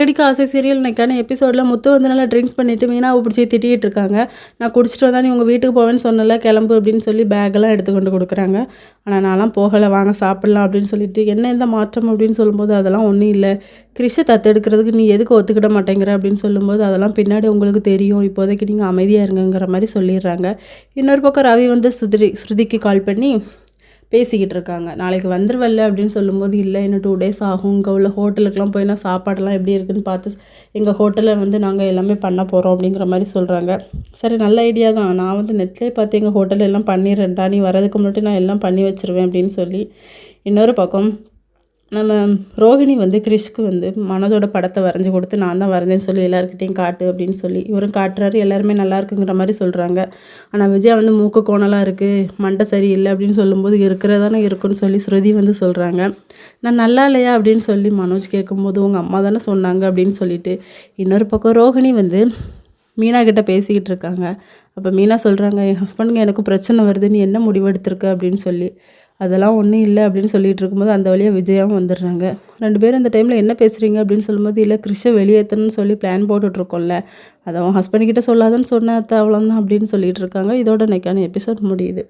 அடிக்க ஆசை சீரியல் இன்னைக்கான எபிசோடில் முத்து வந்து நல்லா ட்ரிங்க்ஸ் பண்ணிவிட்டு மீனாவை பிடிச்சி திட்டிகிட்டு இருக்காங்க. நான் குடிச்சிட்டு வந்தால் நீ உங்கள் வீட்டுக்கு போவேன்னு சொன்னல, கிளம்பு அப்படின்னு சொல்லி பேக்கெல்லாம் எடுத்து கொண்டு கொடுக்குறாங்க. ஆனால் நான்லாம் போகலை, வாங்க சாப்பிட்லாம் அப்படின்னு சொல்லிட்டு, என்ன இந்த மாற்றம் அப்படின்னு சொல்லும்போது அதெல்லாம் ஒன்றும் இல்லை, கிறிஷை தத்தெடுக்கிறதுக்கு நீ எதுக்கு ஒத்துக்கிட மாட்டேங்கிற அப்படின்னு சொல்லும்போது அதெல்லாம் பின்னாடி உங்களுக்கு தெரியும், இப்போதைக்கு நீங்கள் அமைதியாக இருங்கிற மாதிரி சொல்லிடுறாங்க. இன்னொரு பக்கம் ரவி வந்து ஸ்ருதிக்கு கால் பண்ணி பேசிக்கிட்டு இருக்காங்க. நாளைக்கு வந்துருவல்ல அப்படின்னு சொல்லும்போது, இல்லை இன்னும் 2 days ஆகும், இங்கே உள்ள ஹோட்டலுக்கெலாம் போய் நான் சாப்பாடெல்லாம் எப்படி இருக்குன்னு பார்த்து எங்கள் ஹோட்டலில் வந்து நாங்கள் எல்லாமே பண்ண போகிறோம் அப்படிங்கிற மாதிரி சொல்கிறாங்க. சரி, நல்ல ஐடியா தான், நான் வந்து நெட்லேயே பார்த்து எங்கள் ஹோட்டலில் எல்லாம் பண்ணிடுறேன்டா, நீ வரதுக்கு முன்னாடி நான் எல்லாம் பண்ணி வச்சுருவேன் அப்படின்னு சொல்லி. இன்னொரு பக்கம் நம்ம ரோஹிணி வந்து கிறிஷ்க்கு வந்து மனோஜோட படத்தை வரைஞ்சி கொடுத்து, நான் தான் வரைஞ்சேன்னு சொல்லி எல்லாருக்கிட்டையும் காட்டு அப்படின்னு சொல்லி இவரும் காட்டுறாரு. எல்லாருமே நல்லா இருக்குங்கிற மாதிரி சொல்கிறாங்க. ஆனால் விஜயா வந்து மூக்கு கோணலாக இருக்குது, மண்டை சரியில்லை அப்படின்னு சொல்லும்போது இருக்கிறதானே இருக்குன்னு சொல்லி ஸ்ருதி வந்து சொல்கிறாங்க. நான் நல்லா இல்லையா அப்படின்னு சொல்லி மனோஜ் கேட்கும்போது, உங்கள் அம்மா தானே சொன்னாங்க அப்படின்னு சொல்லிட்டு. இன்னொரு பக்கம் ரோஹிணி வந்து மீனா கிட்ட பேசிக்கிட்டு இருக்காங்க. அப்போ மீனா சொல்கிறாங்க, என் ஹஸ்பண்டுங்க எனக்கு பிரச்சனை வருது, நீ என்ன முடிவெடுத்திருக்க அப்படின்னு சொல்லி. அதெல்லாம் ஒன்றும் இல்லை அப்படின்னு சொல்லிட்டு இருக்கும்போது அந்த வழியாக விஜயாவும் வந்துடுறாங்க. 2 பேரும் அந்த டைமில் என்ன பேசுகிறீங்க அப்படின்னு சொல்லும்போது, இல்லை கிறிஷை வெளியேற்றணும்னு சொல்லி பிளான் போட்டுட்ருக்கோம்ல, அதை அவன் ஹஸ்பண்ட் கிட்ட சொல்லாதன்னு சொன்ன அத்தை அவ்வளோதான் அப்படின்னு சொல்லிட்டு இருக்காங்க. இதோட இன்னைக்கான எபிசோட் முடியுது.